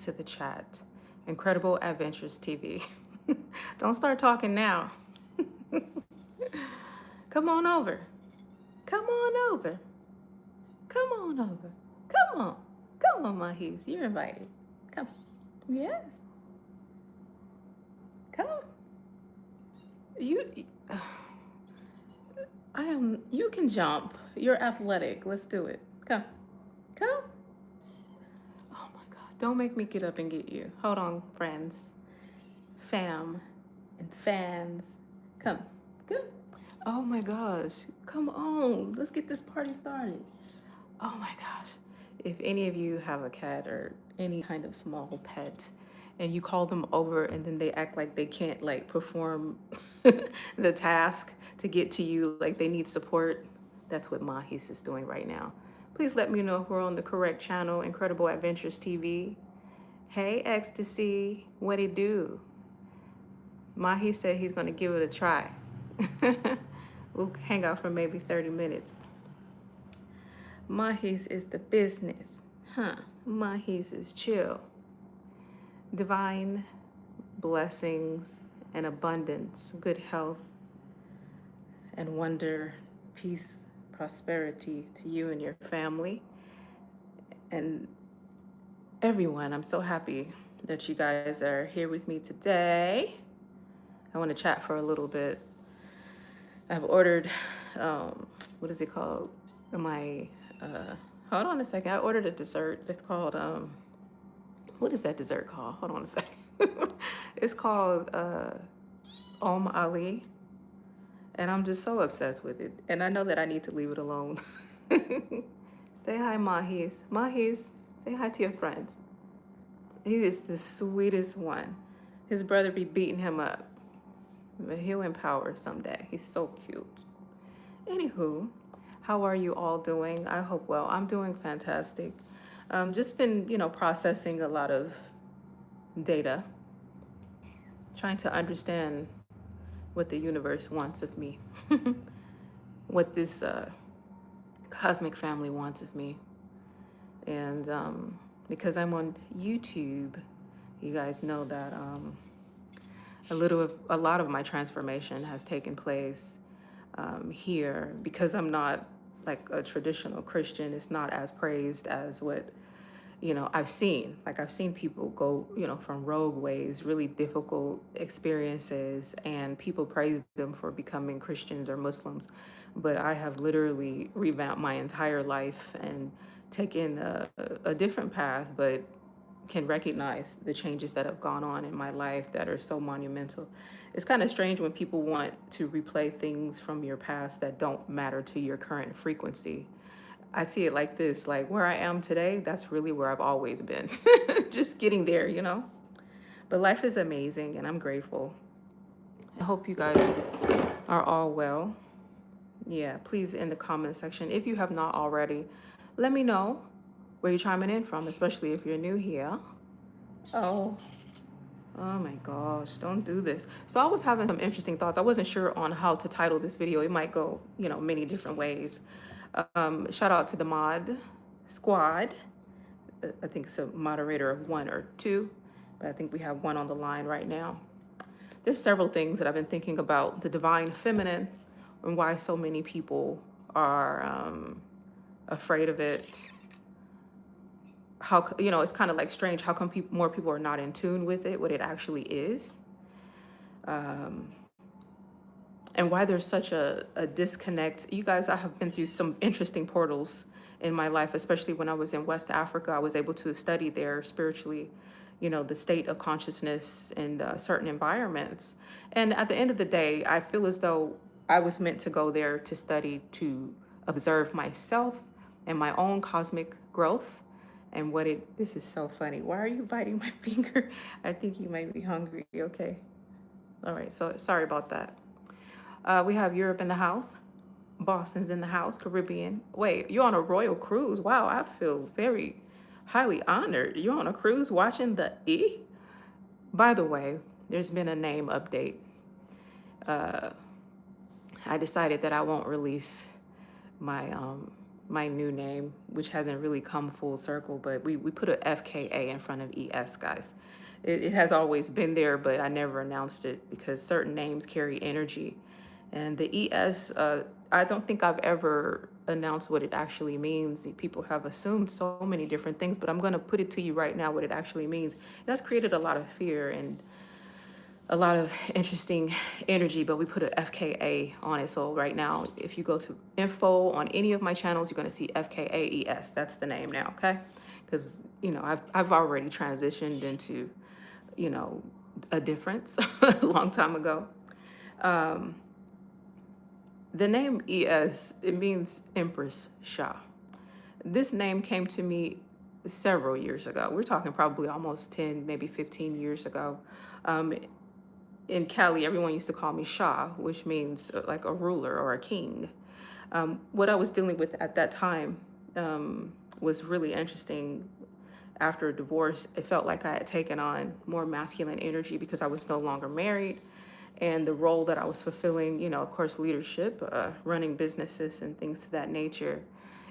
into the chat. Incredible Adventures TV. Don't start talking now. Come on over. Come on over. Come on over. Come on. Come on, Mahis. You're invited. Come. Yes. Come. You you can jump. You're athletic. Let's do it. Come. Come. Oh my God. Don't make me get up and get you. Hold on, friends. Fam and fans. Come. Come. Oh my gosh. Come on. Let's get this party started. Oh my gosh. If any of you have a cat or any kind of small pet and you call them over and then they act like they can't like perform the task to get to you, like they need support, that's what Mahis is doing right now. Please let me know if we're on the correct channel, Incredible Adventures TV. Hey, Ecstasy, what it do? Mahi said he's gonna give it a try. We'll hang out for maybe 30 minutes. Mahis is the business. Mahis is chill. Divine blessings and abundance, good health and wonder, peace, prosperity to you and your family and everyone. I'm so happy that you guys are here with me today. I want to chat for a little bit. I've ordered, what is it called? Hold on a second. I ordered a dessert. It's called, what is that dessert called? Hold on a second. It's called Ali. And I'm just so obsessed with it. And I know that I need to leave it alone. Say hi, Mahis. Mahis, say hi to your friends. He is the sweetest one. His brother be beating him up. But he'll empower someday. He's so cute. Anywho, how are you all doing? I hope well. I'm doing fantastic. Just been, processing a lot of data, trying to understand what the universe wants of me, what this cosmic family wants of me. And because I'm on YouTube, you guys know that a lot of my transformation has taken place here because I'm not like a traditional Christian. It's not as praised as what, I've seen. Like I've seen people go, from rogue ways, really difficult experiences, and people praise them for becoming Christians or Muslims. But I have literally revamped my entire life and taken a different path, but can recognize the changes that have gone on in my life that are so monumental. It's kind of strange when people want to replay things from your past that don't matter to your current frequency. I see it like this, like where I am today, that's really where I've always been. Just getting there, But life is amazing and I'm grateful. I hope you guys are all well. Yeah, please in the comment section, if you have not already, let me know where you're chiming in from, especially if you're new here. Oh my gosh, don't do this. So I was having some interesting thoughts. I wasn't sure on how to title this video. It might go, many different ways. Shout out to the mod squad. I think it's a moderator of 1 or 2, but I think we have 1 on the line right now. There's several things that I've been thinking about the divine feminine and why so many people are afraid of it. How, it's kind of like strange. How come more people are not in tune with it, what it actually is? And why there's such a disconnect. You guys, I have been through some interesting portals in my life, especially when I was in West Africa. I was able to study there spiritually, the state of consciousness in certain environments. And at the end of the day, I feel as though I was meant to go there to study, to observe myself and my own cosmic growth. And this is so funny. Why are you biting my finger? I think you might be hungry. Okay. All right. So sorry about that. We have Europe in the house. Boston's in the house. Caribbean. Wait, you're on a royal cruise. Wow. I feel very highly honored. You're on a cruise watching the E? By the way, there's been a name update. I decided that I won't release my my new name, which hasn't really come full circle, but we put a FKA in front of ES, guys. It has always been there, but I never announced it because certain names carry energy. And the ES, I don't think I've ever announced what it actually means. People have assumed so many different things, but I'm going to put it to you right now what it actually means. It has created a lot of fear and a lot of interesting energy, but we put a FKA on it. So right now, if you go to info on any of my channels, you're going to see FKAES. That's the name now, okay? Because, you know, I've already transitioned into, you know, a difference a long time ago. The name ES, it means Empress Shah. This name came to me several years ago. We're talking probably almost 10, maybe 15 years ago. In Cali, everyone used to call me Shah, which means like a ruler or a king. What I was dealing with at that time was really interesting. After a divorce, it felt like I had taken on more masculine energy because I was no longer married. And the role that I was fulfilling, you know, of course, leadership, running businesses and things to that nature.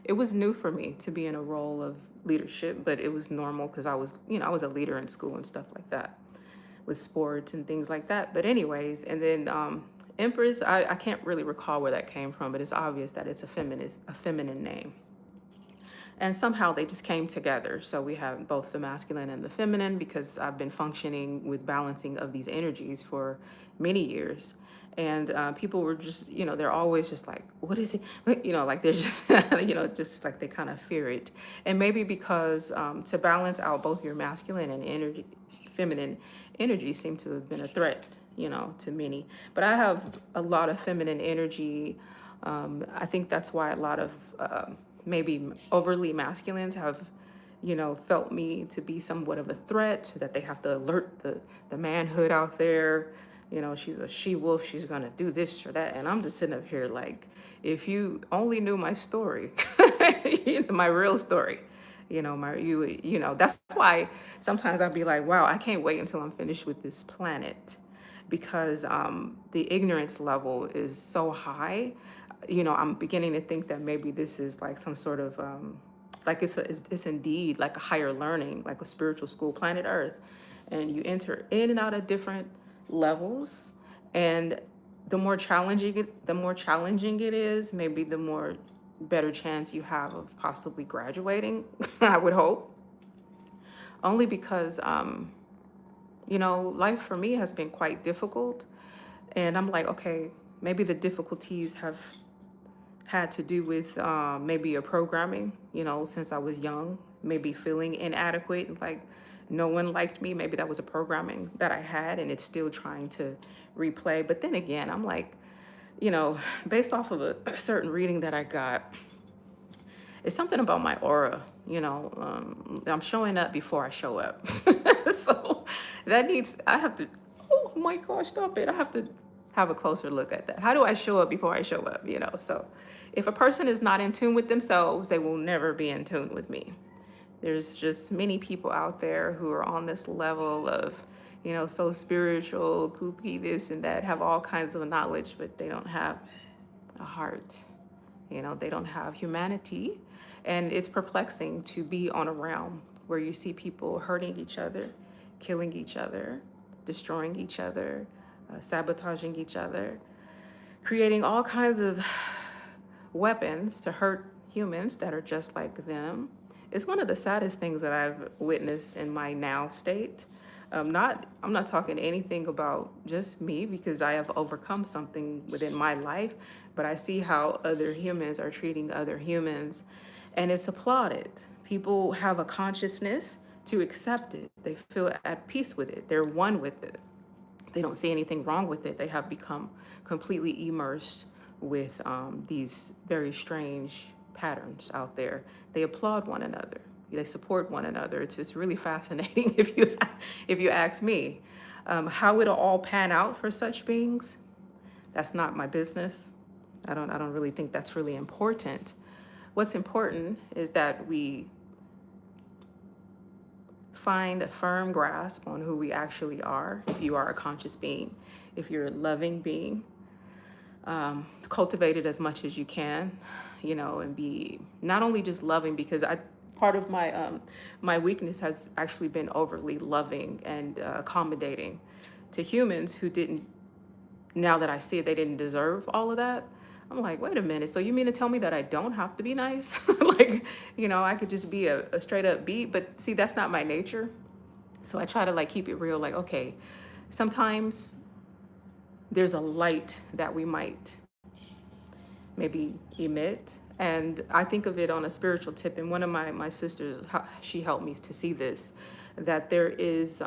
It was new for me to be in a role of leadership, but it was normal because I was, you know, I was a leader in school and stuff like that, with sports and things like that. But anyways, and then Empress, I can't really recall where that came from, but it's obvious that it's a feminine name. And somehow they just came together. So we have both the masculine and the feminine because I've been functioning with balancing of these energies for many years. And people were just, you know, they're always just like, what is it? You know, like they're just, you know, just like they kind of fear it. And maybe because to balance out both your masculine and feminine energy seem to have been a threat, you know, to many. But I have a lot of feminine energy. I think that's why a lot of maybe overly masculines have, you know, felt me to be somewhat of a threat, that they have to alert the manhood out there. You know, she's a she-wolf, she's gonna do this or that. And I'm just sitting up here like, if you only knew my story, you know, my real story, you know, that's why sometimes I'll be like, wow, I can't wait until I'm finished with this planet, because the ignorance level is so high. You know, I'm beginning to think that maybe this is like some sort of, like it's indeed like a higher learning, like a spiritual school, planet Earth. And you enter in and out of different levels. And the more challenging it is, maybe the more better chance you have of possibly graduating, I would hope. Only because, you know, life for me has been quite difficult. And I'm like, okay, maybe the difficulties have had to do with maybe a programming, you know, since I was young, maybe feeling inadequate, like no one liked me. Maybe that was a programming that I had and it's still trying to replay. But then again, I'm like, you know, based off of a certain reading that I got, it's something about my aura, you know, I'm showing up before I show up. So that I have to, oh my gosh, stop it. I have to have a closer look at that. How do I show up before I show up, you know? So if a person is not in tune with themselves, they will never be in tune with me. There's just many people out there who are on this level of, you know, so spiritual, kooky, this and that, have all kinds of knowledge, but they don't have a heart. You know, they don't have humanity. And it's perplexing to be on a realm where you see people hurting each other, killing each other, destroying each other, sabotaging each other, creating all kinds of weapons to hurt humans that are just like them. It's one of the saddest things that I've witnessed in my now state. I'm not talking anything about just me, because I have overcome something within my life, but I see how other humans are treating other humans, and it's applauded. People have a consciousness to accept it. They feel at peace with it. They're one with it. They don't see anything wrong with it. They have become completely immersed with these very strange patterns out there. They applaud one another. They support one another. It's just really fascinating if you ask me. How it'll all pan out for such beings, that's not my business. I don't really think that's really important. What's important is that we find a firm grasp on who we actually are. If you are a conscious being, if you're a loving being, cultivate it as much as you can. and be not only just loving, because part of my weakness has actually been overly loving and accommodating to humans who didn't. Now that I see it, they didn't deserve all of that. I'm like, wait a minute. So you mean to tell me that I don't have to be nice? Like, I could just be a straight up beat. But see, that's not my nature. So I try to like keep it real. Like, okay, sometimes there's a light that we might maybe emit. And I think of it on a spiritual tip. And one of my sisters, she helped me to see this, that there is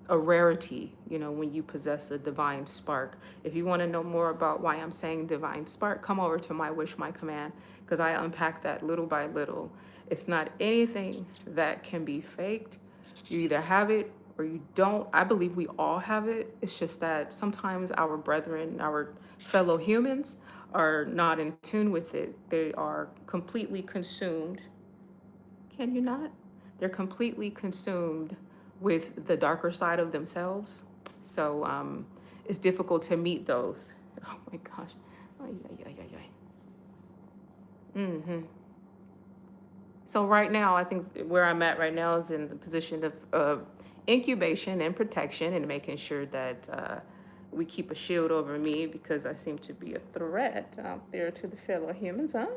a rarity, when you possess a divine spark. If you want to know more about why I'm saying divine spark, come over to my Wish, My Command, because I unpack that little by little. It's not anything that can be faked. You either have it or you don't. I believe we all have it. It's just that sometimes our brethren, our fellow humans, are not in tune with it. They are completely consumed. Can you not? They're completely consumed with the darker side of themselves. So it's difficult to meet those. Oh my gosh. So right now, I think where I'm at right now is in the position of incubation and protection, and making sure that we keep a shield over me, because I seem to be a threat out there to the fellow humans, huh?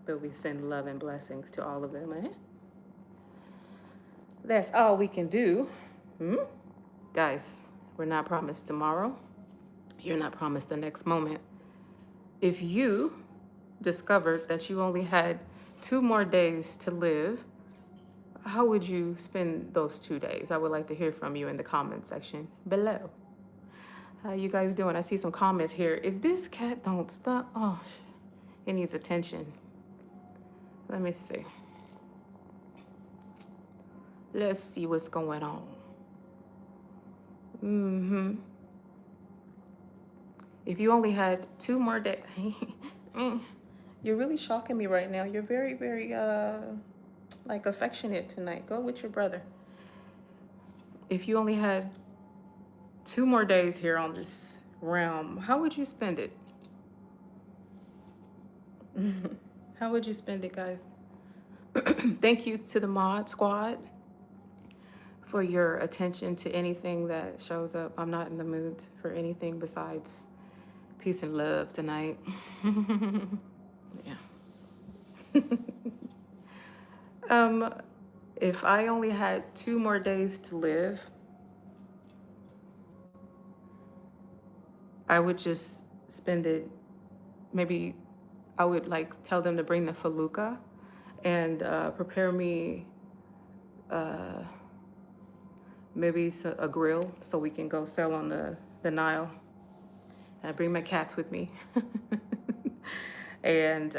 But we send love and blessings to all of them, eh? That's all we can do. Guys, we're not promised tomorrow. You're not promised the next moment. If you discovered that you only had 2 more days to live, how would you spend those 2 days? I would like to hear from you in the comment section below. How you guys doing? I see some comments here. If this cat don't stop, it needs attention. Let me see. Let's see what's going on. If you only had 2 more days, you're really shocking me right now. You're very, very affectionate tonight. Go with your brother. If you only had 2 more days here on this realm, how would you spend it? How would you spend it, guys? Thank you to the mod squad for your attention to anything that shows up. I'm not in the mood for anything besides peace and love tonight. Yeah. If I only had 2 more days to live, I would just spend it, maybe I would tell them to bring the felucca and prepare me maybe a grill so we can go sell on the Nile. And I bring my cats with me. And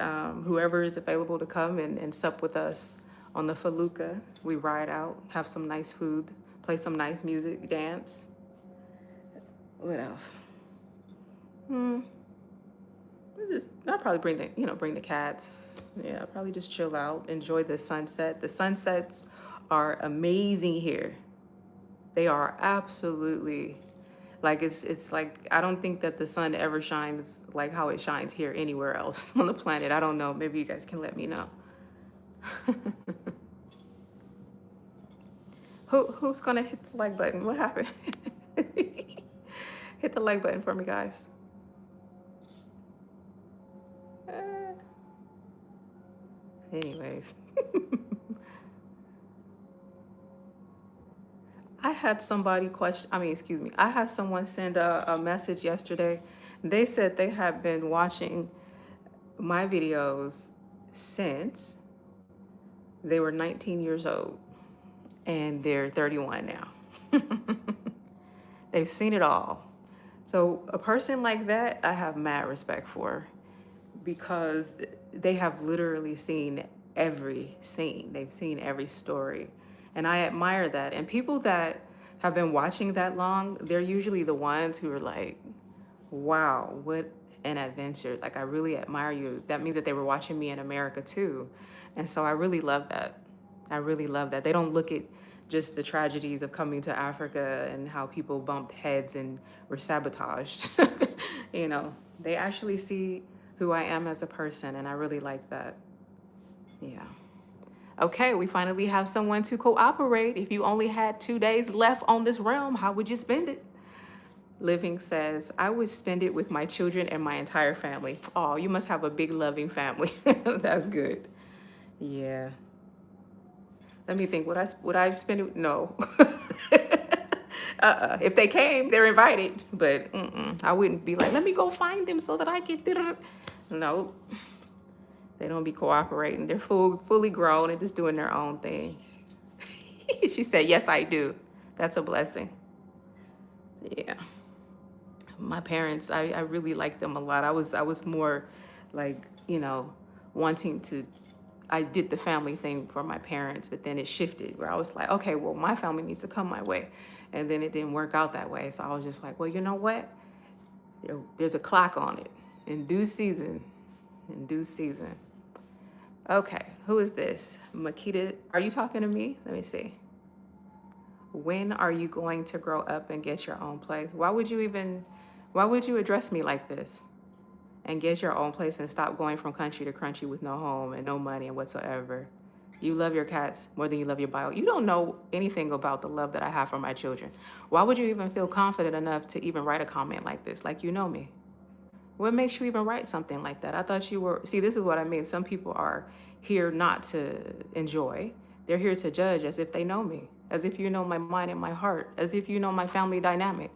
whoever is available to come and sup with us on the felucca, we ride out, have some nice food, play some nice music, dance. What else? I'll probably bring the cats. Yeah, I'll probably just chill out, enjoy the sunset. The sunsets are amazing here. They are absolutely, it's like, I don't think that the sun ever shines like how it shines here anywhere else on the planet. I don't know. Maybe you guys can let me know. Who's gonna hit the like button? What happened? Hit the like button for me, guys. Anyways. I had someone send a message yesterday. They said they have been watching my videos since they were 19 years old, and they're 31 now. They've seen it all. So a person like that, I have mad respect for, because they have literally seen every scene. They've seen every story. And I admire that. And people that have been watching that long, they're usually the ones who are like, wow, what an adventure. Like, I really admire you. That means that they were watching me in America too. And so I really love that. I really love that. They don't look at just the tragedies of coming to Africa and how people bumped heads and were sabotaged. You know, they actually see who I am as a person, and I really like that. Yeah. Okay, we finally have someone to cooperate. If you only had 2 days left on this realm, how would you spend it? Living says, I would spend it with my children and my entire family. Oh, you must have a big, loving family. That's good. Yeah. Let me think. Would I spend it? No. If they came, they're invited. But I wouldn't be like, let me go find them so that I can. No, they don't be cooperating. They're fully grown and just doing their own thing. She said, yes, I do. That's a blessing. Yeah. My parents, I really like them a lot. I was more like, wanting to, I did the family thing for my parents, but then it shifted where I was like, okay, well, my family needs to come my way. And then it didn't work out that way. So I was just like, well, you know what? There's a clock on it. In due season. In due season. Okay, who is this? Makita, are you talking to me? Let me see. When are you going to grow up and get your own place? Why would you address me like this? And get your own place and stop going from country to country with no home and no money and whatsoever. You love your cats more than you love your bio. You don't know anything about the love that I have for my children. Why would you even feel confident enough to even write a comment like this? Like, you know me. What makes you even write something like that? I thought you were, see, this is what I mean. Some people are here not to enjoy. They're here to judge as if they know me, as if you know my mind and my heart, as if you know my family dynamic.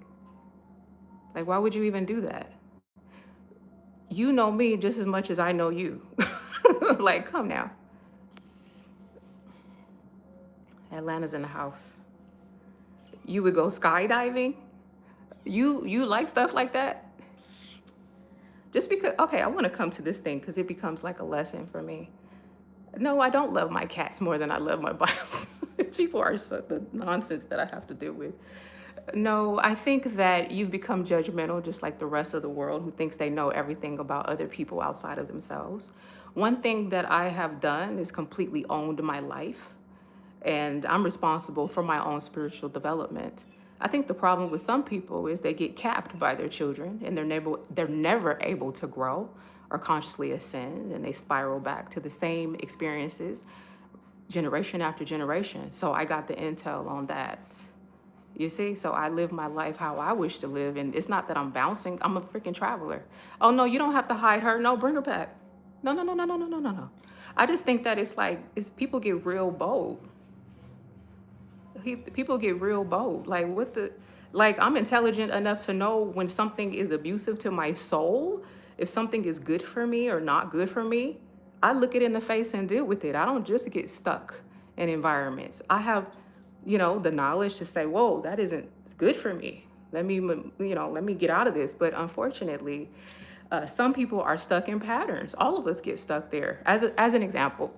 Like, why would you even do that? You know me just as much as I know you. Like, come now. Atlanta's in the house. You would go skydiving? You like stuff like that? Just because, okay, I want to come to this thing because it becomes like a lesson for me. No, I don't love my cats more than I love my bios. People are the nonsense that I have to deal with. No, I think that you've become judgmental just like the rest of the world who thinks they know everything about other people outside of themselves. One thing that I have done is completely owned my life, and I'm responsible for my own spiritual development. I think the problem with some people is they get capped by their children and they're never able to grow or consciously ascend, and they spiral back to the same experiences generation after generation. So I got the intel on that. You see, so I live my life how I wish to live. And it's not that I'm bouncing. I'm a freaking traveler. Oh, no, you don't have to hide her. No, bring her back. No, no, no, no, no, no, no, no, no. I just think that it's people get real bold. People get real bold. Like I'm intelligent enough to know when something is abusive to my soul. If something is good for me or not good for me, I look it in the face and deal with it. I don't just get stuck in environments. I have the knowledge to say, whoa, that isn't good for me. Let me get out of this. But unfortunately, some people are stuck in patterns. All of us get stuck there. As an example,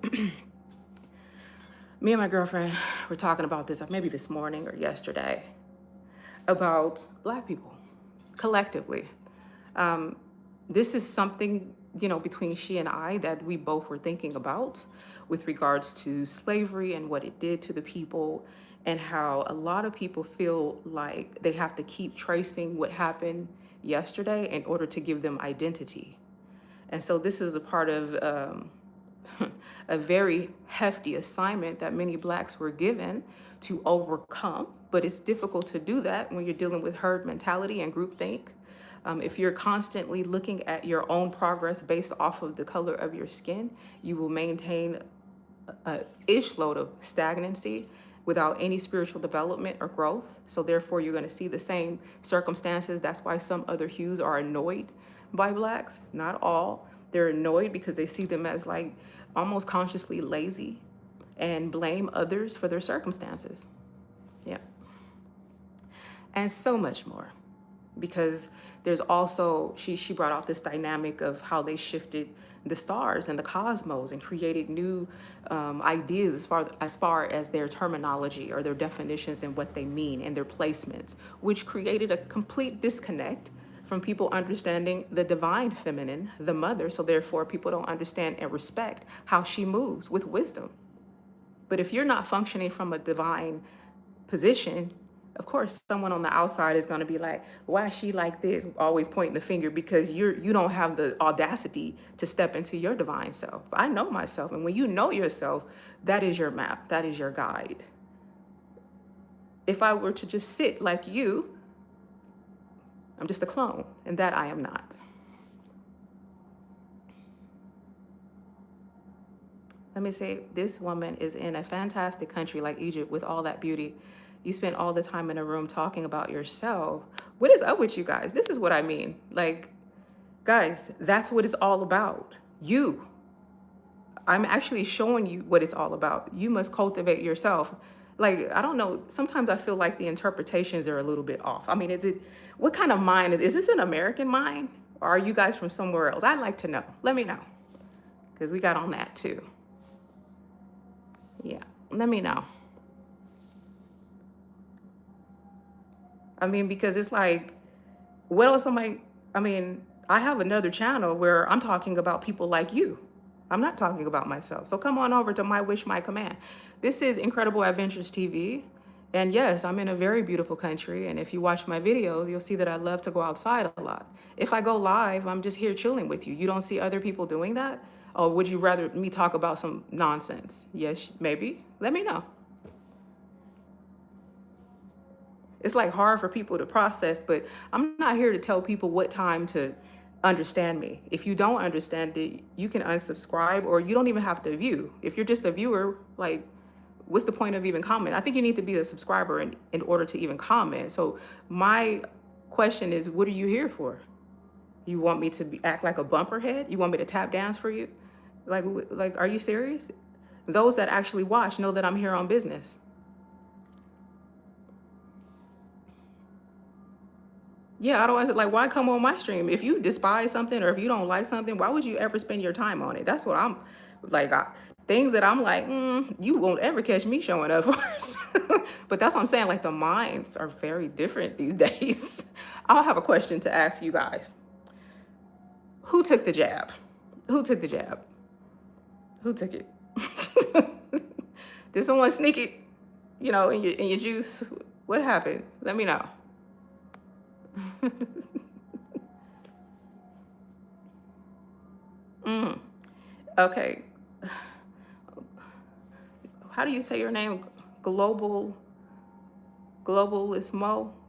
me and my girlfriend were talking about this maybe this morning or yesterday about Black people collectively. This is something, between she and I that we both were thinking about with regards to slavery and what it did to the people, and how a lot of people feel like they have to keep tracing what happened yesterday in order to give them identity. And so this is a part of a very hefty assignment that many Blacks were given to overcome, but it's difficult to do that when you're dealing with herd mentality and groupthink. If you're constantly looking at your own progress based off of the color of your skin, you will maintain a ish load of stagnancy without any spiritual development or growth. So therefore, you're going to see the same circumstances. That's why some other hues are annoyed by Blacks. Not all. They're annoyed because they see them as like almost consciously lazy and blame others for their circumstances. Yeah. And so much more. Because there's also, she brought out this dynamic of how they shifted the stars and the cosmos and created new ideas as far as their terminology or their definitions and what they mean and their placements, which created a complete disconnect from people understanding the divine feminine, the mother. So therefore, people don't understand and respect how she moves with wisdom. But if you're not functioning from a divine position, Of course, someone on the outside is going to be like, why is she like this? Always pointing the finger because you don't have the audacity to step into your divine self. I know myself. And when you know yourself, that is your map. That is your guide. If I were to just sit like you, I'm just a clone, and that I am not. Let me say, this woman is in a fantastic country like Egypt with all that beauty. You spend all the time in a room talking about yourself. What is up with you guys? This is what I mean. Like, guys, that's what it's all about. You. I'm actually showing you what it's all about. You must cultivate yourself. Like, I don't know. Sometimes I feel like the interpretations are a little bit off. I mean, what kind of mind is this an American mind? Or are you guys from somewhere else? I'd like to know. Let me know. Because we got on that too. Yeah, let me know. I mean, because it's like, what else am I mean, I have another channel where I'm talking about people like you. I'm not talking about myself. So come on over to My Wish, My Command. This is Incredible Adventures TV. And yes, I'm in a very beautiful country. And if you watch my videos, you'll see that I love to go outside a lot. If I go live, I'm just here chilling with you. You don't see other people doing that? Or would you rather me talk about some nonsense? Yes, maybe. Let me know. It's like hard for people to process, but I'm not here to tell people what time to understand me. If you don't understand it, you can unsubscribe, or you don't even have to view. If you're just a viewer, like, what's the point of even comment? I think you need to be a subscriber in order to even comment. So my question is, what are you here for? You want me to act like a bumper head? You want me to tap dance for you? Like, are you serious? Those that actually watch know that I'm here on business. Yeah, I don't like, why come on my stream? If you despise something or if you don't like something, why would you ever spend your time on it? That's what I'm like, things that I'm like, you won't ever catch me showing up for. But that's what I'm saying. Like, the minds are very different these days. I'll have a question to ask you guys. Who took the jab? Who took the jab? Who took it? Did someone sneak it, in your juice? What happened? Let me know. Okay. How do you say your name? Globalismo,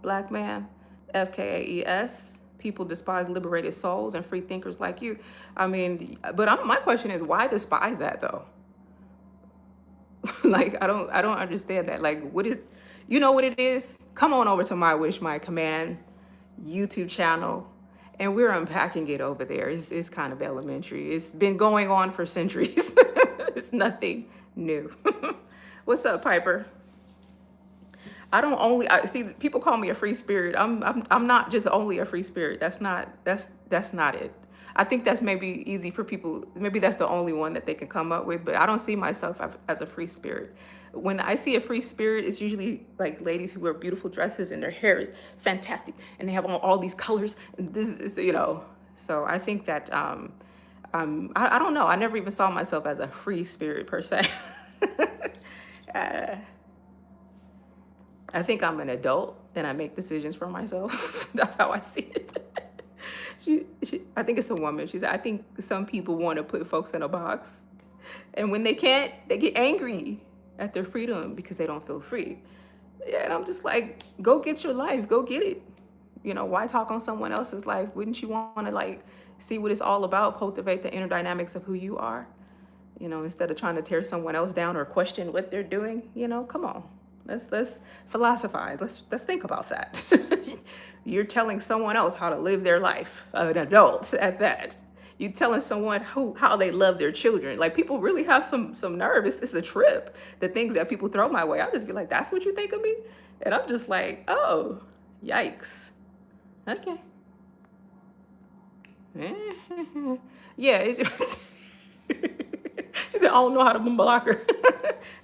black man, FKAES. People despise liberated souls and free thinkers like you. I mean, but my question is, why despise that though? Like, I don't understand that. Like, what is, you know what it is? Come on over to My Wish, My Command YouTube channel, and we're unpacking it over there. It's kind of elementary. It's been going on for centuries. It's nothing new. What's up, Piper? I see people call me a free spirit. I'm not just only a free spirit. That's not it. I think that's maybe easy for people. Maybe that's the only one that they can come up with, but I don't see myself as a free spirit. When I see a free spirit, it's usually like ladies who wear beautiful dresses and their hair is fantastic and they have all these colors. And this is, so I think that, I don't know. I never even saw myself as a free spirit per se. I think I'm an adult and I make decisions for myself. That's how I see it. I think it's a woman. She said, I think some people want to put folks in a box. And when they can't, they get angry at their freedom because they don't feel free. Yeah, and I'm just like, go get your life. Go get it. Why talk on someone else's life? Wouldn't you want to, like, see what it's all about? Cultivate the inner dynamics of who you are, instead of trying to tear someone else down or question what they're doing. Come on. Let's philosophize. Let's think about that. You're telling someone else how to live their life, an adult at that. You're telling someone how they love their children. Like, people really have some nerve. It's a trip. The things that people throw my way, I'll just be like, that's what you think of me? And I'm just like, oh, yikes. Okay. Yeah, it's just she said, I don't know how to block her.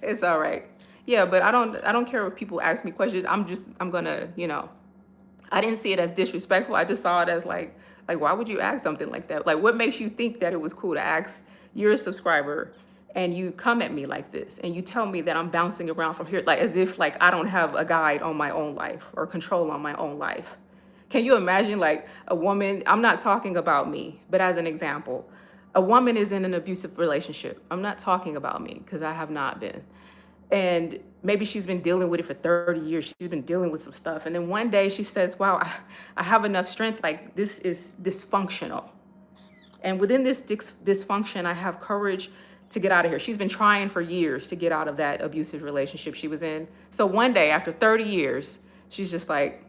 It's all right. Yeah, but I don't care if people ask me questions. I'm gonna, I didn't see it as disrespectful. I just saw it as like, why would you ask something like that? Like, what makes you think that it was cool to ask your subscriber and you come at me like this and you tell me that I'm bouncing around from here, like as if like I don't have a guide on my own life or control on my own life. Can you imagine like a woman, I'm not talking about me, but as an example, a woman is in an abusive relationship. I'm not talking about me because I have not been. And maybe she's been dealing with it for 30 years. She's been dealing with some stuff. And then one day she says, wow, I have enough strength. Like this is dysfunctional. And within this dysfunction, I have courage to get out of here. She's been trying for years to get out of that abusive relationship she was in. So one day after 30 years, she's just like,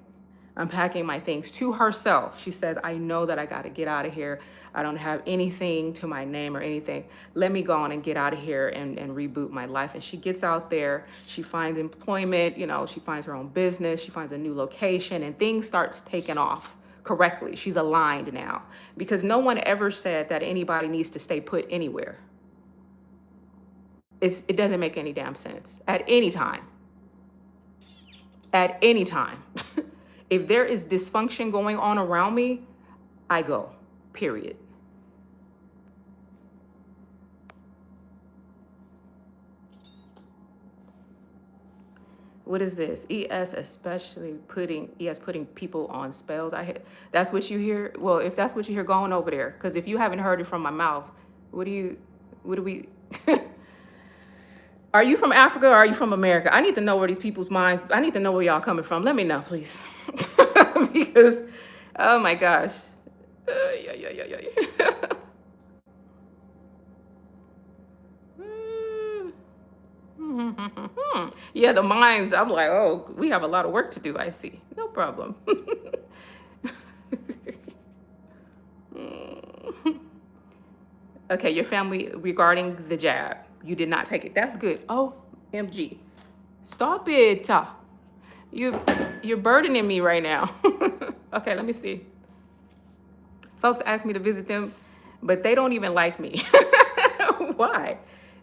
I'm packing my things to herself. She says, I know that I got to get out of here. I don't have anything to my name or anything. Let me go on and get out of here and reboot my life. And she gets out there. She finds employment. You know, she finds her own business. She finds a new location and things start taking off correctly. She's aligned now because no one ever said that anybody needs to stay put anywhere. It doesn't make any damn sense at any time. At any time. If there is dysfunction going on around me, I go, period. What is this? ES especially putting people on spells. That's what you hear. Well, if that's what you hear, going over there. Because if you haven't heard it from my mouth, what do we? Are you from Africa or are you from America? I need to know where these people's minds. I need to know where y'all coming from. Let me know, please. Because, oh my gosh. Yeah, the minds. I'm like, oh, we have a lot of work to do. I see. No problem. Okay, your family regarding the jab. You did not take it. That's good. OMG. Stop it. You're burdening me right now. Okay, let me see. Folks ask me to visit them, but they don't even like me. Why?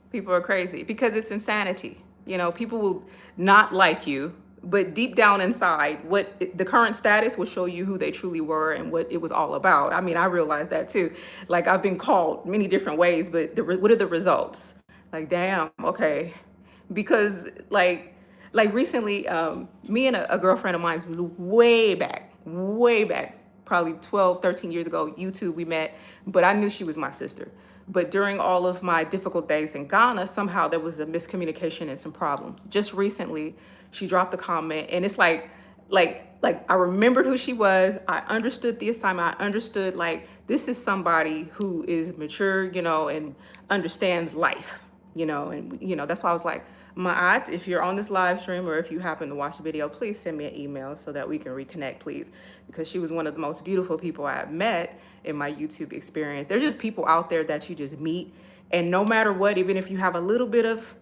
People are crazy because it's insanity. You know, people will not like you, but deep down inside, what the current status will show you who they truly were and what it was all about. I mean, I realized that too. Like I've been called many different ways, but what are the results? Like, damn, okay. Because like recently, me and a girlfriend of mine way back, probably 12, 13 years ago, YouTube, we met, but I knew she was my sister. But during all of my difficult days in Ghana, somehow there was a miscommunication and some problems. Just recently, she dropped a comment and it's like I remembered who she was. I understood the assignment. I understood like, this is somebody who is mature, you know, and understands life, you know, and, you know, that's why I was like, my aunt, if you're on this live stream or if you happen to watch the video, please send me an email so that we can reconnect, please. Because she was one of the most beautiful people I have met in my YouTube experience. There's just people out there that you just meet. And no matter what, even if you have a little bit of,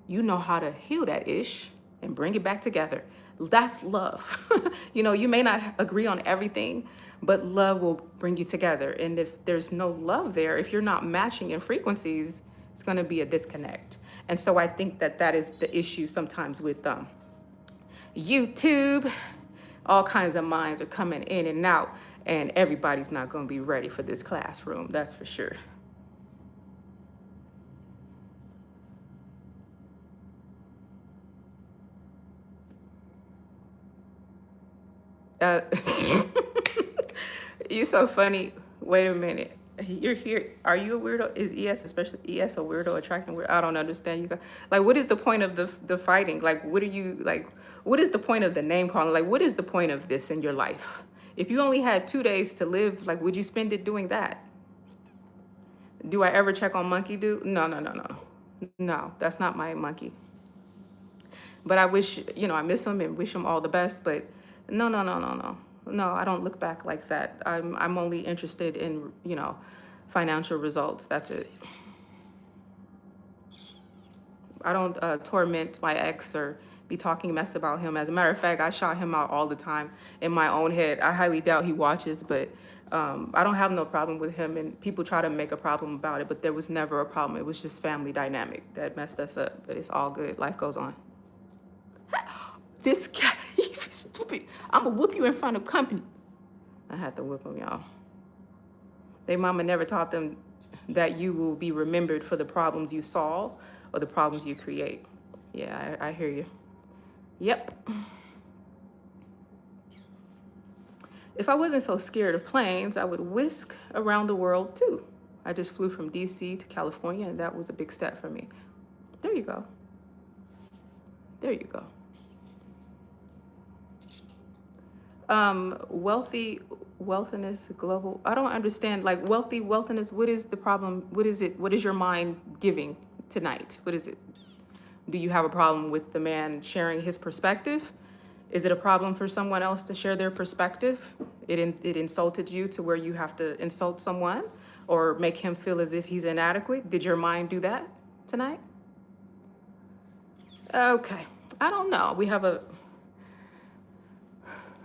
you know how to heal that ish and bring it back together. That's love. You know, you may not agree on everything, but love will bring you together. And if there's no love there, if you're not matching in frequencies, it's going to be a disconnect. And so I think that is the issue sometimes with YouTube. All kinds of minds are coming in and out, and everybody's not going to be ready for this classroom. That's for sure. You're so funny. Wait a minute. You're here. Are you a weirdo? Is ES, especially ES, a weirdo, attracting weirdo? I don't understand you guys. Like, what is the point of the fighting? Like, what are you, like, what is the point of the name calling? Like, what is the point of this in your life? If you only had 2 days to live, like, would you spend it doing that? Do I ever check on Monkey Dude? No. No, that's not my monkey. But I wish, you know, I miss him and wish him all the best, but no. No, I don't look back like that. I'm only interested in, you know, financial results. That's it. I don't torment my ex or be talking mess about him. As a matter of fact, I shout him out all the time in my own head. I highly doubt he watches, but I don't have no problem with him. And people try to make a problem about it, but there was never a problem. It was just family dynamic that messed us up. But it's all good. Life goes on. This guy, you stupid. I'm gonna whoop you in front of company. I had to whip him, y'all. They mama never taught them. that you will be remembered for the problems you solve or the problems you create. Yeah, I hear you. Yep. If I wasn't so scared of planes, I would whisk around the world too. I just flew from DC to California, and that was a big step for me. There you go. There you go. Wealthiness, global. I don't understand. Like wealthiness. What is the problem? What is it? What is your mind giving tonight? What is it? Do you have a problem with the man sharing his perspective? Is it a problem for someone else to share their perspective? It insulted you to where you have to insult someone or make him feel as if he's inadequate? Did your mind do that tonight? Okay, I don't know. We have a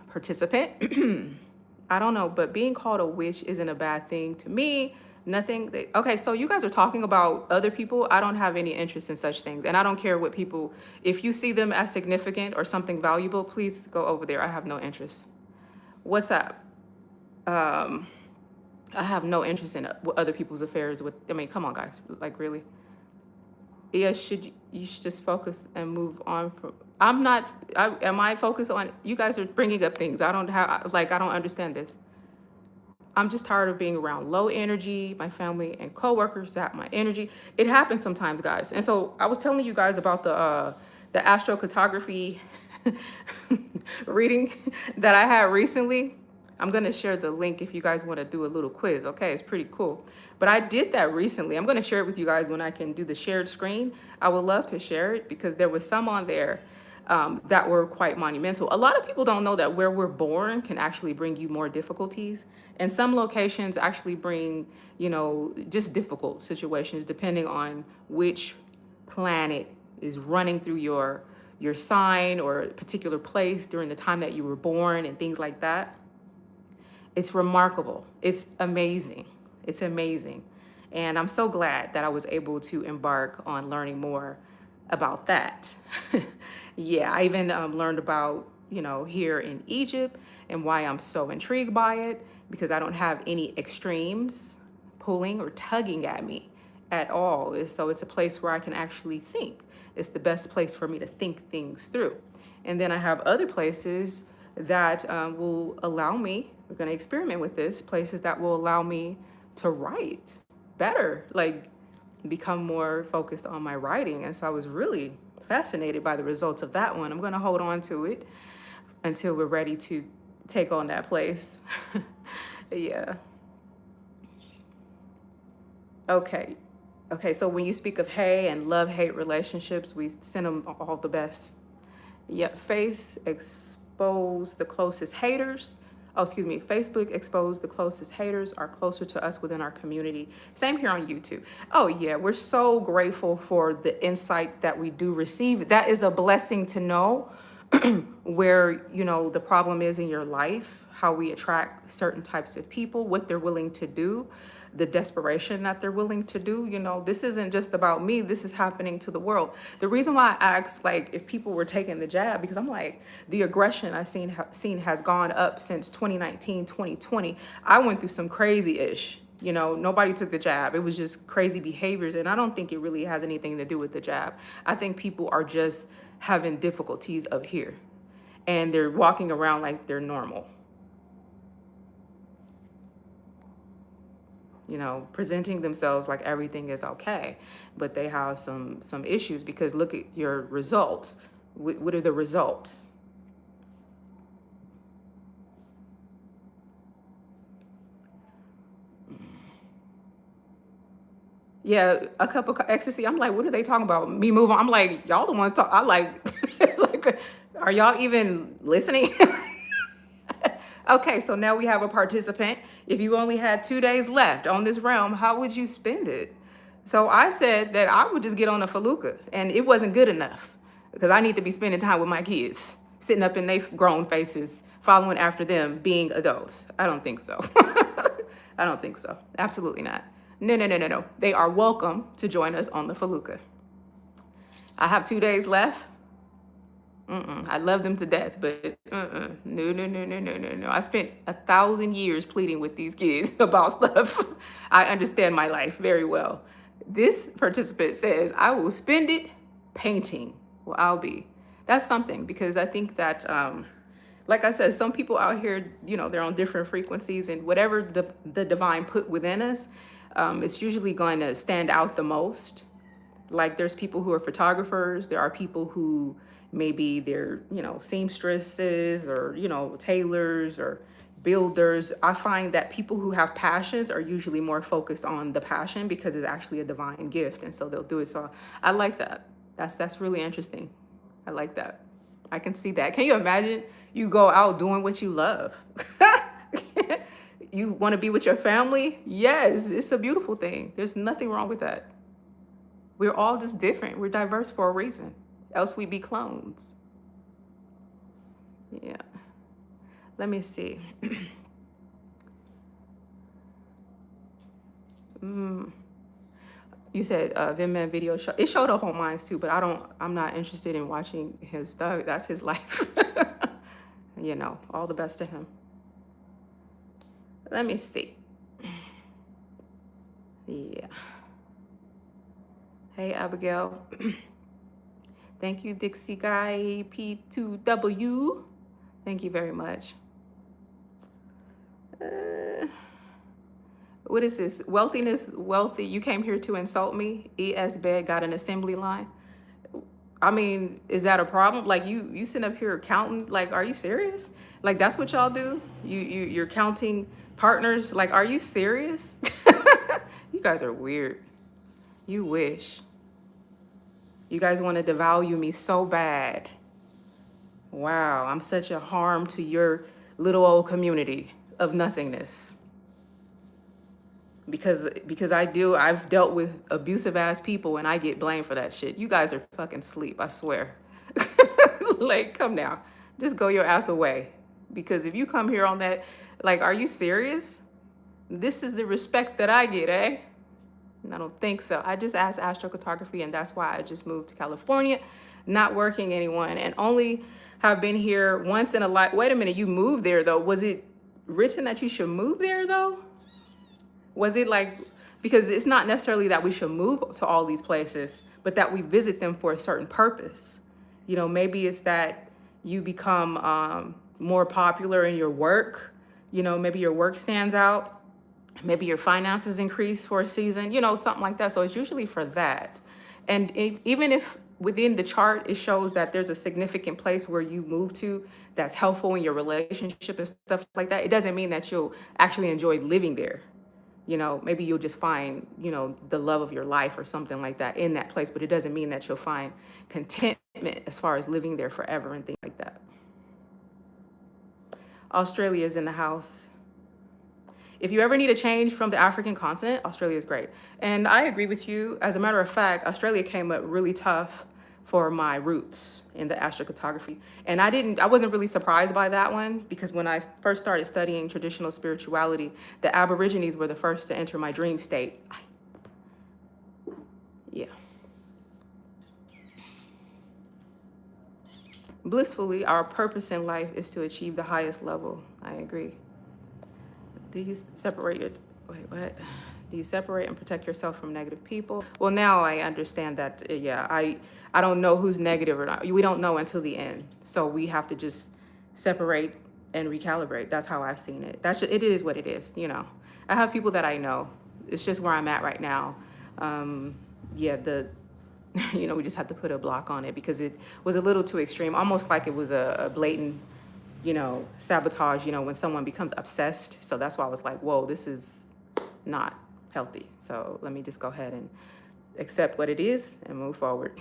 participant. I don't know, but being called a witch isn't a bad thing to me. Okay, so you guys are talking about other people. I don't have any interest in such things. And I don't care what people, if you see them as significant or something valuable, please go over there. I have no interest. What's up? I have no interest in other people's affairs come on, guys. Like, really? Yeah, you should just focus and move on from, am I focused on, you guys are bringing up things. I don't understand this. I'm just tired of being around low energy, my family and coworkers zap my energy. It happens sometimes, guys. And so I was telling you guys about the astrocartography reading that I had recently. I'm going to share the link if you guys want to do a little quiz. Okay, it's pretty cool. But I did that recently. I'm going to share it with you guys when I can do the shared screen. I would love to share it because there was some on there that were quite monumental. A lot of people don't know that where we're born can actually bring you more difficulties. And some locations actually bring, just difficult situations depending on which planet is running through your sign or a particular place during the time that you were born and things like that. It's remarkable. It's amazing. It's amazing. And I'm so glad that I was able to embark on learning more about that. Yeah, I even learned about, here in Egypt and why I'm so intrigued by it, because I don't have any extremes pulling or tugging at me at all. So it's a place where I can actually think. It's the best place for me to think things through. And then I have other places that will allow me, we're going to experiment with this, places that will allow me to write better, like become more focused on my writing. And so I was really fascinated by the results of that one. I'm going to hold on to it until we're ready to take on that place. Yeah. Okay. So when you speak of hate and love-hate relationships, we send them all the best. Yep. Facebook exposed the closest haters are closer to us within our community. Same here on YouTube. Oh yeah, we're so grateful for the insight that we do receive. That is a blessing to know where, the problem is in your life, how we attract certain types of people, what they're willing to do, the desperation that they're willing to do. This isn't just about me. This is happening to the world. The reason why I asked, if people were taking the jab, because I'm like, the aggression I've seen has gone up since 2019, 2020. I went through some crazy-ish. Nobody took the jab. It was just crazy behaviors. And I don't think it really has anything to do with the jab. I think people are just having difficulties up here. And they're walking around like they're normal. Presenting themselves like everything is okay, but they have some issues because look at your results. What are the results? Yeah, a cup of ecstasy. I'm like, what are they talking about? Me move on. I'm like, y'all the ones talk. I like, are y'all even listening? Okay, so now we have a participant. If you only had 2 days left on this realm, how would you spend it? So I said that I would just get on a felucca, and it wasn't good enough because I need to be spending time with my kids, sitting up in their grown faces, following after them, being adults. I don't think so. I don't think so. Absolutely not. No. They are welcome to join us on the felucca. I have 2 days left. I love them to death, but no, no, no, no, no, no, no. I spent 1,000 years pleading with these kids about stuff. I understand my life very well. This participant says, I will spend it painting. Well, I'll be. That's something, because I think that, like I said, some people out here, they're on different frequencies, and whatever the divine put within us, it's usually going to stand out the most. Like, there's people who are photographers. There are people who maybe they're, seamstresses, or, tailors, or builders. I find that people who have passions are usually more focused on the passion, because it's actually a divine gift. And so they'll do it. So I like that. That's really interesting. I like that. I can see that. Can you imagine you go out doing what you love? You want to be with your family? Yes, it's a beautiful thing. There's nothing wrong with that. We're all just different. We're diverse for a reason. Else we'd be clones. Yeah. Let me see. You said Vim Man video show. It showed up on mine too, but I'm not interested in watching his stuff. That's his life. All the best to him. Let me see. Yeah. Hey, Abigail. Thank you, Dixie Guy P2W. Thank you very much. What is this? Wealthiness, wealthy. You came here to insult me. ES Bed got an assembly line. I mean, is that a problem? Like, you sitting up here counting? Like, are you serious? Like, that's what y'all do? You're counting partners? Like, are you serious? You guys are weird. You wish. You guys want to devalue me so bad. Wow, I'm such a harm to your little old community of nothingness. Because I've dealt with abusive ass people, and I get blamed for that shit. You guys are fucking sleep, I swear. Like, come now. Just go your ass away. Because if you come here on that, like, are you serious? This is the respect that I get, eh? And I don't think so. I just asked astrocartography, and that's why I just moved to California, not working anyone, and only have been here once in a life. Wait a minute, you moved there though. Was it written that you should move there though? Was it like, because it's not necessarily that we should move to all these places, but that we visit them for a certain purpose. Maybe it's that you become more popular in your work. Maybe your work stands out. Maybe your finances increase for a season, something like that. So it's usually for that. And even if within the chart, it shows that there's a significant place where you move to that's helpful in your relationship and stuff like that, it doesn't mean that you'll actually enjoy living there. Maybe you'll just find, the love of your life or something like that in that place, but it doesn't mean that you'll find contentment as far as living there forever and things like that. Australia is in the house. If you ever need a change from the African continent, Australia is great. And I agree with you. As a matter of fact, Australia came up really tough for my roots in the astrocartography. And I wasn't really surprised by that one, because when I first started studying traditional spirituality, the Aborigines were the first to enter my dream state. Yeah. Blissfully, our purpose in life is to achieve the highest level. I agree. Do you separate and protect yourself from negative people? Well, now I understand that, yeah, I don't know who's negative or not. We don't know until the end. So we have to just separate and recalibrate. That's how I've seen it. It is what it is, I have people that I know. It's just where I'm at right now. We just have to put a block on it, because it was a little too extreme, almost like it was a blatant sabotage, when someone becomes obsessed. So that's why I was like, whoa, this is not healthy. So let me just go ahead and accept what it is and move forward.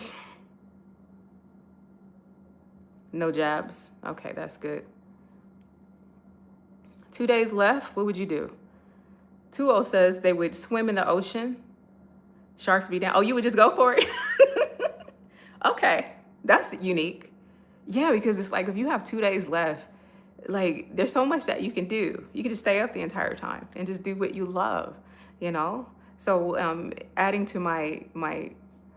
No jabs. Okay, that's good. 2 days left. What would you do? 20 says they would swim in the ocean. Sharks be down. Oh, you would just go for it? Okay, that's unique. Yeah, because it's like, if you have 2 days left, like, there's so much that you can do. You can just stay up the entire time and just do what you love, So adding to my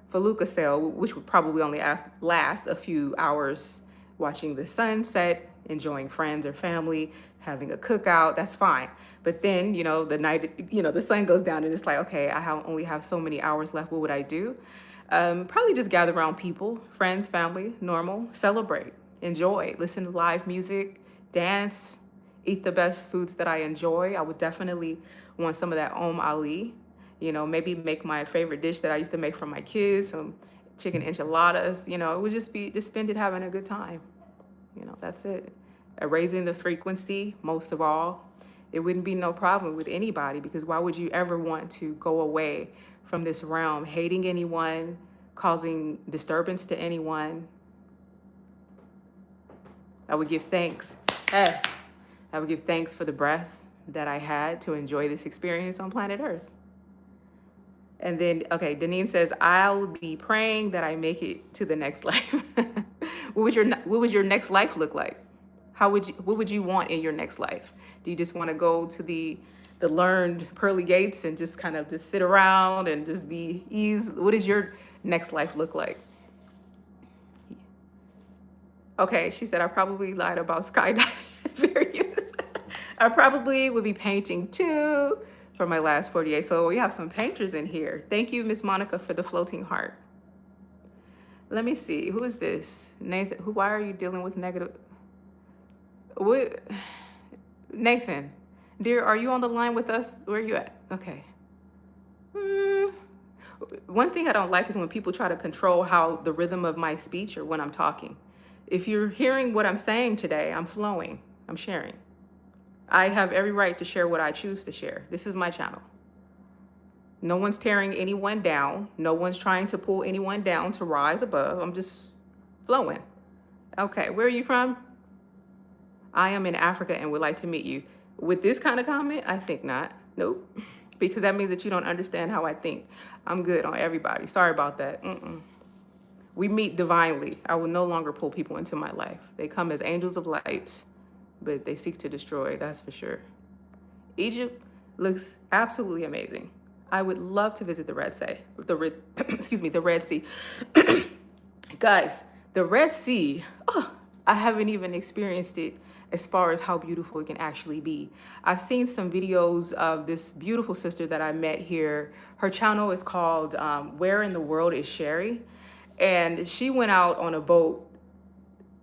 felucca cell, which would probably only last a few hours watching the sunset, enjoying friends or family, having a cookout, that's fine. But then, the night, the sun goes down and it's like, okay, only have so many hours left. What would I do? Probably just gather around people, friends, family, normal, celebrate, enjoy, listen to live music, dance, eat the best foods that I enjoy. I would definitely want some of that Ali. Maybe make my favorite dish that I used to make for my kids, some chicken enchiladas. It would just spend it having a good time. That's it. Raising the frequency, most of all. It wouldn't be no problem with anybody, because why would you ever want to go away from this realm, hating anyone, causing disturbance to anyone? I would give thanks. Hey, I would give thanks for the breath that I had to enjoy this experience on planet Earth. And then, okay, Deneen says, I'll be praying that I make it to the next life. What would your next life look like? What would you want in your next life? Do you just want to go to the learned pearly gates and just kind of just sit around and just be ease? What does your next life look like? Okay, she said, I probably lied about skydiving. I probably would be painting too for my last 48. So we have some painters in here. Thank you, Miss Monica, for the floating heart. Let me see. Who is this? Nathan. Why are you dealing with negative? What? Nathan, dear, are you on the line with us? Where are you at? Okay. One thing I don't like is when people try to control how the rhythm of my speech or when I'm talking. If you're hearing what I'm saying today, I'm flowing. I'm sharing. I have every right to share what I choose to share. This is my channel. No one's tearing anyone down. No one's trying to pull anyone down to rise above. I'm just flowing. Okay, where are you from? I am in Africa and would like to meet you. With this kind of comment, I think not. Nope. Because that means that you don't understand how I think. I'm good on everybody. Sorry about that. We meet divinely. I will no longer pull people into my life. They come as angels of light, but they seek to destroy, that's for sure. Egypt looks absolutely amazing. I would love to visit the Red Sea. The Red Sea. Guys, the Red Sea, I haven't even experienced it as far as how beautiful it can actually be. I've seen some videos of this beautiful sister that I met here. Her channel is called Where in the World is Sherry? And she went out on a boat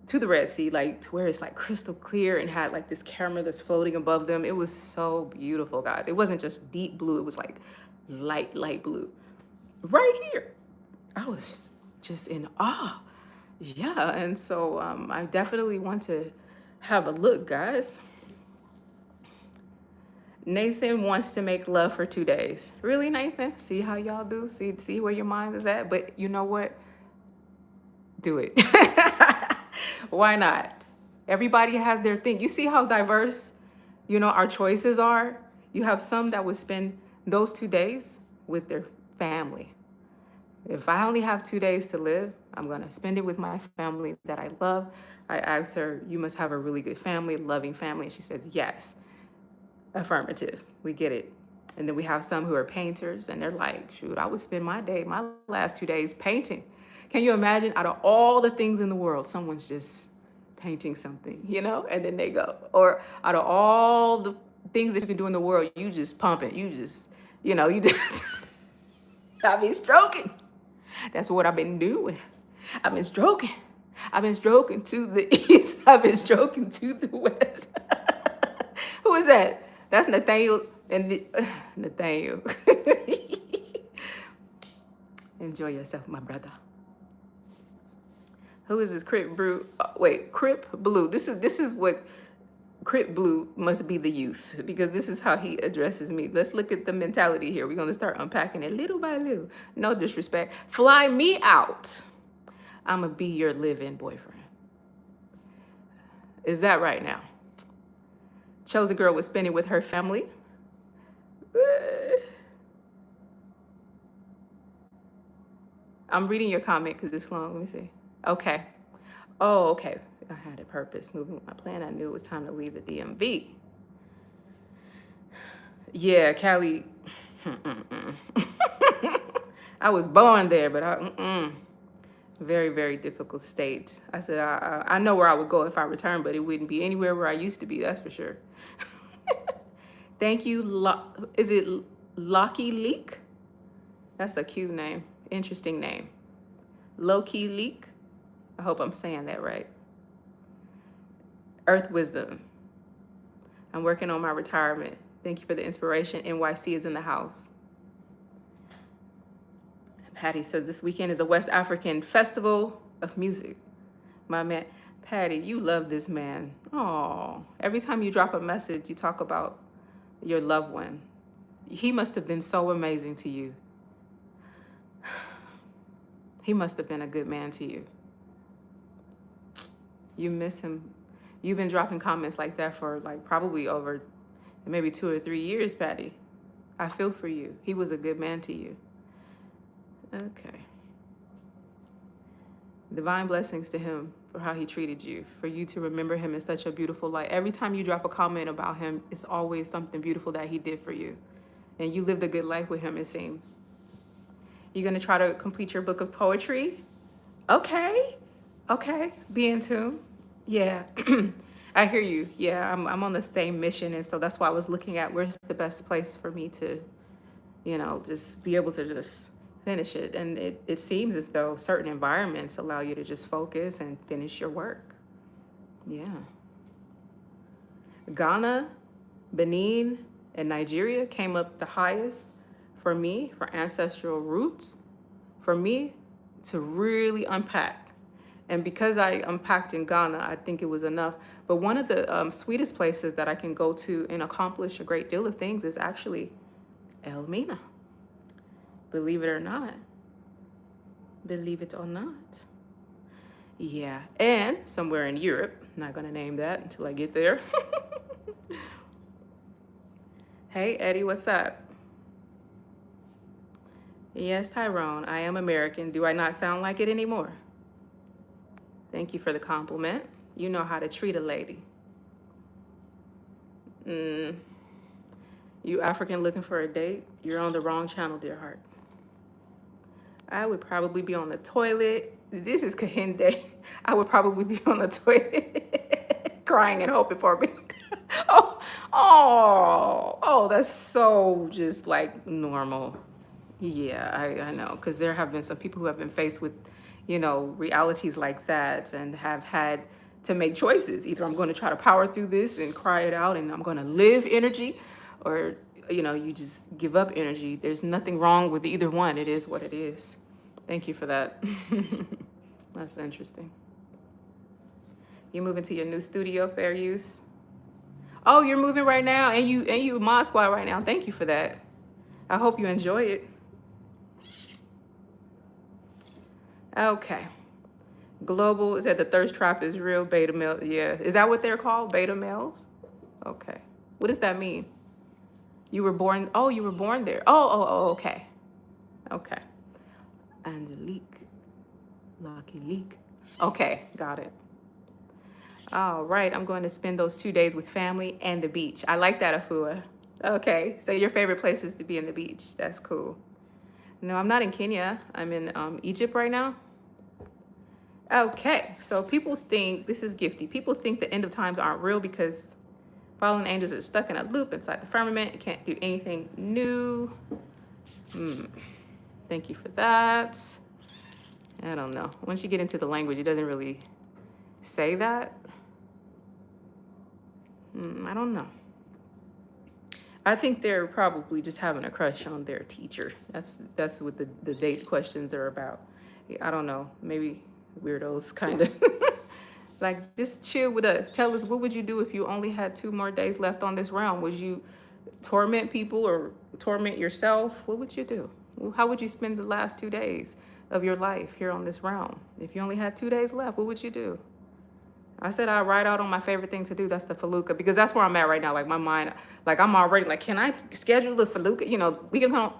to the Red Sea, like to where it's like crystal clear, and had like this camera that's floating above them. It was so beautiful, guys. It wasn't just deep blue. It was like light blue. Right here. I was just in awe. Yeah, and so I definitely want to have a look, guys. Nathan wants to make love for 2 days. Really, Nathan? See how y'all do? See where your mind is at? But you know what? Do it. Why not? Everybody has their thing. You see how diverse, our choices are? You have some that would spend those 2 days with their family. If I only have 2 days to live, I'm going to spend it with my family that I love. I asked her, you must have a really good family, loving family. And she says, yes. Affirmative. We get it. And then we have some who are painters, and they're like, shoot, I would spend my last 2 days painting. Can you imagine, out of all the things in the world, someone's just painting something, and then they go. Or out of all the things that you can do in the world, you just pumping. You just, you just, I've been stroking. That's what I've been doing. I've been stroking. I've been stroking to the east. I've been stroking to the west. Who is that? That's Nathaniel. And Nathaniel. Enjoy yourself, my brother. Who is this Crip Blue? Crip Blue. This is what Crip Blue must be, the youth, because this is how he addresses me. Let's look at the mentality here. We're going to start unpacking it little by little. No disrespect. Fly me out. I'm going to be your live-in boyfriend. Is that right now? Chosen girl was spending with her family. I'm reading your comment because it's long. Let me see. Okay. Oh, okay. I had a purpose. Moving with my plan. I knew it was time to leave the DMV. Yeah, Cali. I was born there, but Very, very difficult state. I said, I know where I would go if I returned, but it wouldn't be anywhere where I used to be, that's for sure. Thank you. Is it Locky Leak? That's a cute name. Interesting name. Low-key Leak. I hope I'm saying that right. Earth Wisdom. I'm working on my retirement. Thank you for the inspiration. NYC is in the house. Patty says this weekend is a West African festival of music. My man, Patty, you love this man. Oh, every time you drop a message, you talk about your loved one. He must have been so amazing to you. He must have been a good man to you. You miss him. You've been dropping comments like that for like probably over maybe 2 or 3 years, Patty. I feel for you. He was a good man to you. Okay. Divine blessings to him for how he treated you, for you to remember him in such a beautiful light. Every time you drop a comment about him, it's always something beautiful that he did for you. And you lived a good life with him, it seems. You're going to try to complete your book of poetry? Okay. Okay. Be in tune. Yeah. I hear you. Yeah, I'm on the same mission. And so that's why I was looking at where's the best place for me to, just be able to just finish it. And it seems as though certain environments allow you to just focus and finish your work. Yeah. Ghana, Benin, and Nigeria came up the highest for me for ancestral roots, for me to really unpack. And because I unpacked in Ghana, I think it was enough. But one of the sweetest places that I can go to and accomplish a great deal of things is actually Elmina. Believe it or not. Believe it or not. Yeah. And somewhere in Europe, not going to name that until I get there. Hey, Eddie, what's up? Yes, Tyrone, I am American. Do I not sound like it anymore? Thank you for the compliment. You know how to treat a lady. You African looking for a date? You're on the wrong channel, dear heart. I would probably be on the toilet. This is Kahinde. I would probably be on the toilet crying and hoping for me. Oh, that's so just like normal. Yeah, I know, because there have been some people who have been faced with, realities like that and have had to make choices. Either I'm going to try to power through this and cry it out and I'm going to live energy, or, you just give up energy. There's nothing wrong with either one. It is what it is. Thank you for that. That's interesting. You moving to your new studio, fair use? Oh, you're moving right now and you Mod Squad right now. Thank you for that. I hope you enjoy it. Okay. Global said the thirst trap is real. Beta male. Yeah. Is that what they're called? Beta males? Okay. What does that mean? You were born. Oh, you were born there. Oh, okay. Okay. Angelique. Lucky Leak. Okay. Got it. All right. I'm going to spend those 2 days with family and the beach. I like that, Afua. Okay. So your favorite place is to be in the beach. That's cool. No, I'm not in Kenya. I'm in Egypt right now. Okay, so people think, this is gifty, people think the end of times aren't real because fallen angels are stuck in a loop inside the firmament and can't do anything new. Thank you for that. I don't know. Once you get into the language, it doesn't really say that. I don't know. I think they're probably just having a crush on their teacher. That's what the date questions are about. I don't know. Maybe weirdos kind of. Like, just chill with us. Tell us, what would you do if you only had 2 more days left on this realm? Would you torment people or torment yourself? What would you do? How would you spend the last 2 days of your life here on this realm? If you only had 2 days left, what would you do? I said I'd ride out on my favorite thing to do. That's the felucca, because that's where I'm at right now. Like, my mind, like, I'm already like, can I schedule the felucca?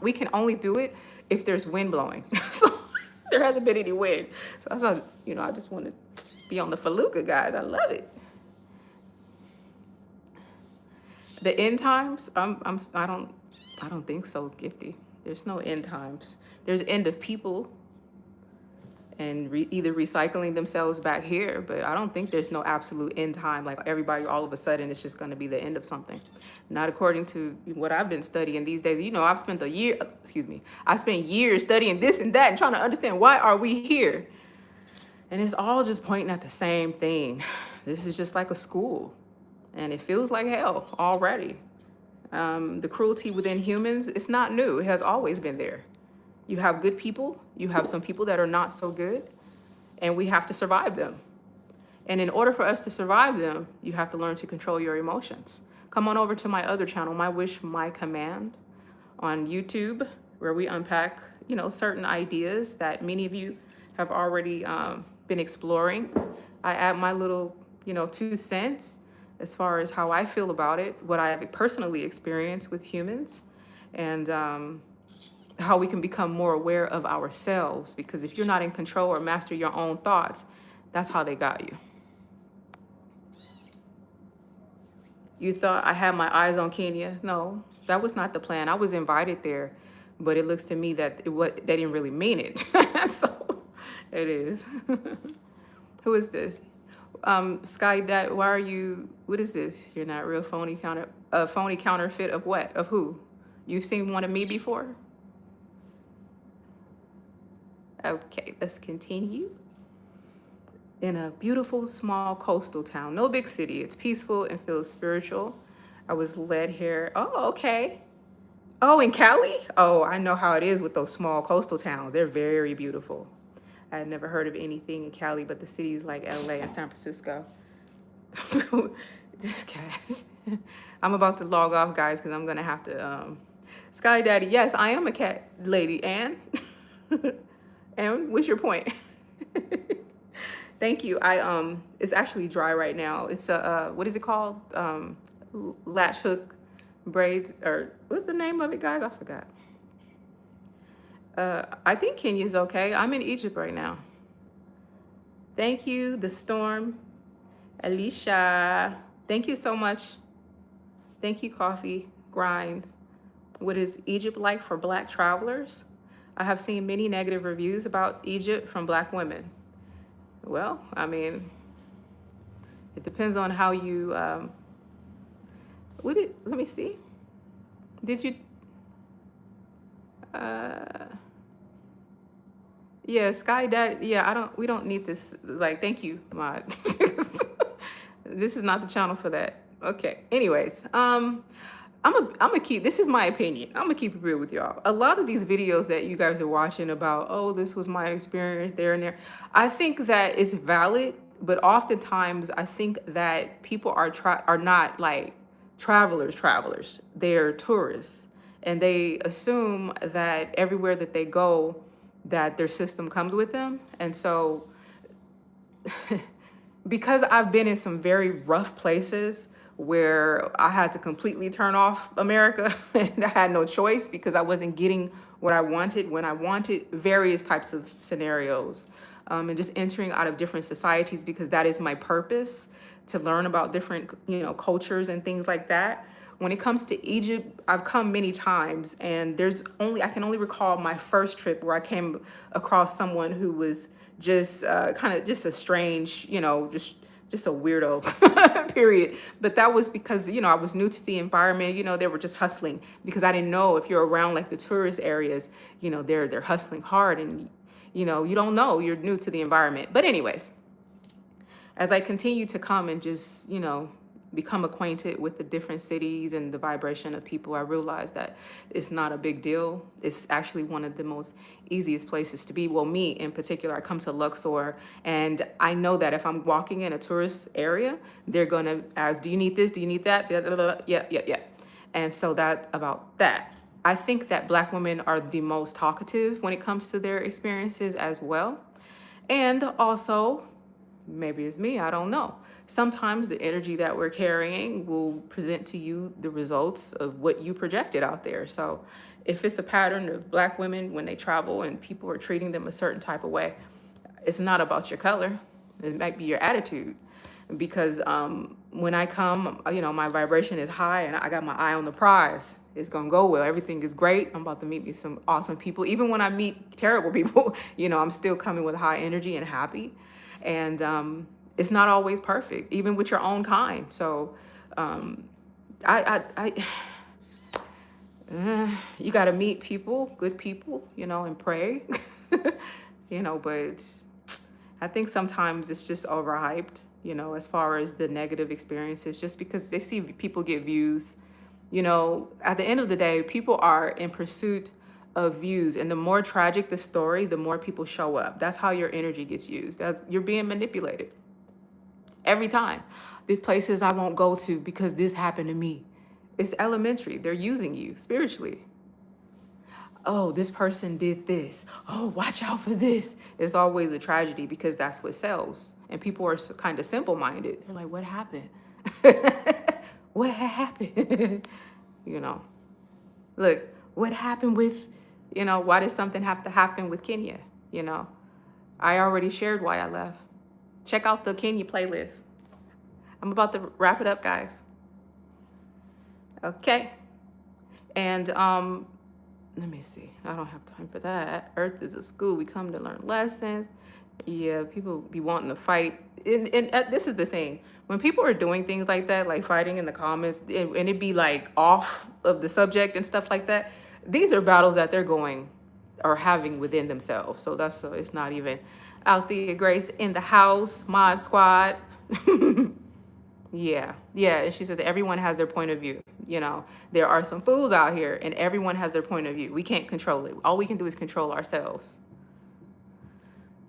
We can only do it if there's wind blowing. So there hasn't been any wind. So I thought, I just want to be on the felucca, guys. I love it. The end times, I don't think so, Gifty. There's no end times. There's end of people and either recycling themselves back here. But I don't think there's no absolute end time, like everybody all of a sudden it's just going to be the end of something. Not according to what I've been studying these days. You know, I've spent I spent years studying this and that and trying to understand why are we here. And it's all just pointing at the same thing. This is just like a school, and it feels like hell already. The cruelty within humans, it's not new. It has always been there. You have good people, you have some people that are not so good, and we have to survive them. And in order for us to survive them, you have to learn to control your emotions. Come on over to my other channel, My Wish, My Command, on YouTube, where we unpack, you know, certain ideas that many of you have already been exploring. I add my little, you know, 2 cents as far as how I feel about it, what I have personally experienced with humans, and how we can become more aware of ourselves. Because if you're not in control or master your own thoughts, that's how they got you. You thought I had my eyes on Kenya? No, that was not the plan. I was invited there, but it looks to me that they didn't really mean it. So it is. Who is this? Sky Dad, why are you, what is this? You're not real phony counterfeit of what? Of who? You've seen one of me before? Okay, let's continue. In a beautiful small coastal town, no big city. It's peaceful and feels spiritual. I was led here. Oh, okay. Oh, in Cali? Oh, I know how it is with those small coastal towns. They're very beautiful. I had never heard of anything in Cali, but the cities like LA and San Francisco. This cat. I'm about to log off, guys, because I'm gonna have to. Sky Daddy, yes, I am a cat lady. And and what's your point? Thank you. It's actually dry right now. It's what is it called? Latch hook braids, or what's the name of it, guys? I forgot. I think Kenya's okay. I'm in Egypt right now. Thank you, The Storm. Alicia, thank you so much. Thank you, Coffee Grinds. What is Egypt like for Black travelers? I have seen many negative reviews about Egypt from Black women. Well, I mean, it depends on how you, let me see. Did you, yeah, Sky Dad, yeah, we don't need this, like, thank you, Mod. This is not the channel for that. Okay, anyways, I'm gonna keep, this is my opinion. I'm gonna keep it real with y'all. A lot of these videos that you guys are watching about, oh, this was my experience there and there, I think that it's valid, but oftentimes I think that people are not like travelers. They're tourists, and they assume that everywhere that they go, that their system comes with them. And so because I've been in some very rough places where I had to completely turn off America and I had no choice because I wasn't getting what I wanted when I wanted, various types of scenarios, and just entering out of different societies, because that is my purpose, to learn about different, you know, cultures and things like that. When it comes to Egypt, I've come many times, and I can only recall my first trip where I came across someone who was just kind of just a strange, you know, just a weirdo, period. But that was because, you know, I was new to the environment. You know, they were just hustling, because I didn't know if you're around like the tourist areas, you know, they're hustling hard, and, you know, you don't know, you're new to the environment. But anyways, as I continue to come and just, you know, become acquainted with the different cities and the vibration of people, I realized that it's not a big deal. It's actually one of the most easiest places to be. Well, me in particular, I come to Luxor, and I know that if I'm walking in a tourist area, they're gonna ask, do you need this? Do you need that? Yeah. And so that about that. I think that Black women are the most talkative when it comes to their experiences as well. And also, maybe it's me, I don't know. Sometimes the energy that we're carrying will present to you the results of what you projected out there. So if it's a pattern of Black women when they travel and people are treating them a certain type of way, it's not about your color. It might be your attitude. because when I come, my vibration is high and I got my eye on the prize. It's gonna go well. Everything is great. I'm about to meet me some awesome people. Even when I meet terrible people, I'm still coming with high energy and happy. And it's not always perfect, even with your own kind. So I you got to meet people, good people, and pray, but I think sometimes it's just overhyped, as far as the negative experiences, just because they see people get views. At the end of the day, people are in pursuit of views. And the more tragic the story, the more people show up. That's how your energy gets used. You're being manipulated every time. The places I won't go to because this happened to me. It's elementary. They're using you spiritually. Oh, this person did this. Oh, watch out for this. It's always a tragedy because that's what sells. And people are kind of simple-minded. They're like, what happened? What happened? Look, what happened with, why did something have to happen with Kenya? I already shared why I left. Check out the Kenya playlist. I'm about to wrap it up, guys. Okay. And let me see. I don't have time for that. Earth is a school. We come to learn lessons. Yeah, people be wanting to fight. And this is the thing. When people are doing things like that, like fighting in the comments, and it be like off of the subject and stuff like that, these are battles that they're going or having within themselves. So it's not even. Althea Grace in the house, Mod Squad. Yeah. And she says everyone has their point of view. There are some fools out here and everyone has their point of view. We can't control it. All we can do is control ourselves.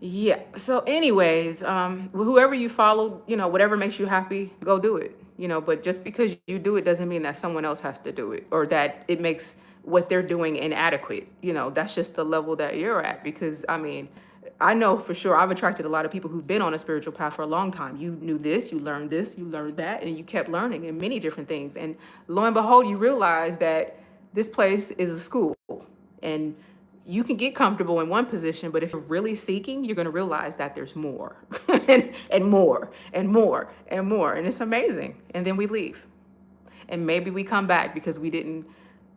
Yeah. So anyways, whoever you follow, whatever makes you happy, go do it. But just because you do it doesn't mean that someone else has to do it or that it makes what they're doing inadequate. That's just the level that you're at. Because I know for sure I've attracted a lot of people who've been on a spiritual path for a long time. You knew this, you learned that, and you kept learning in many different things. And lo and behold, you realize that this place is a school and you can get comfortable in one position, but if you're really seeking, you're going to realize that there's more and more and more and more. And it's amazing. And then we leave. And maybe we come back because we didn't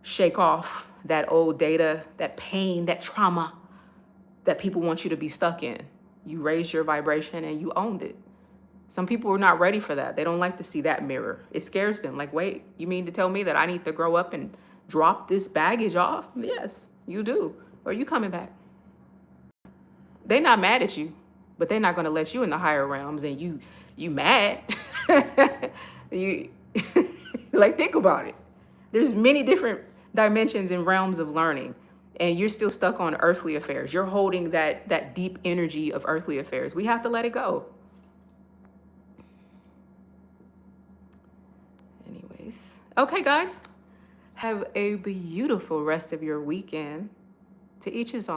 shake off that old data, that pain, that trauma that people want you to be stuck in. You raised your vibration and you owned it. Some people are not ready for that. They don't like to see that mirror. It scares them. Like, wait, you mean to tell me that I need to grow up and drop this baggage off? Yes, you do. Or you coming back. They're not mad at you, but they're not going to let you in the higher realms and you mad. You like, think about it. There's many different dimensions and realms of learning. And you're still stuck on earthly affairs. You're holding that deep energy of earthly affairs. We have to let it go. Anyways. Okay, guys. Have a beautiful rest of your weekend. To each his own.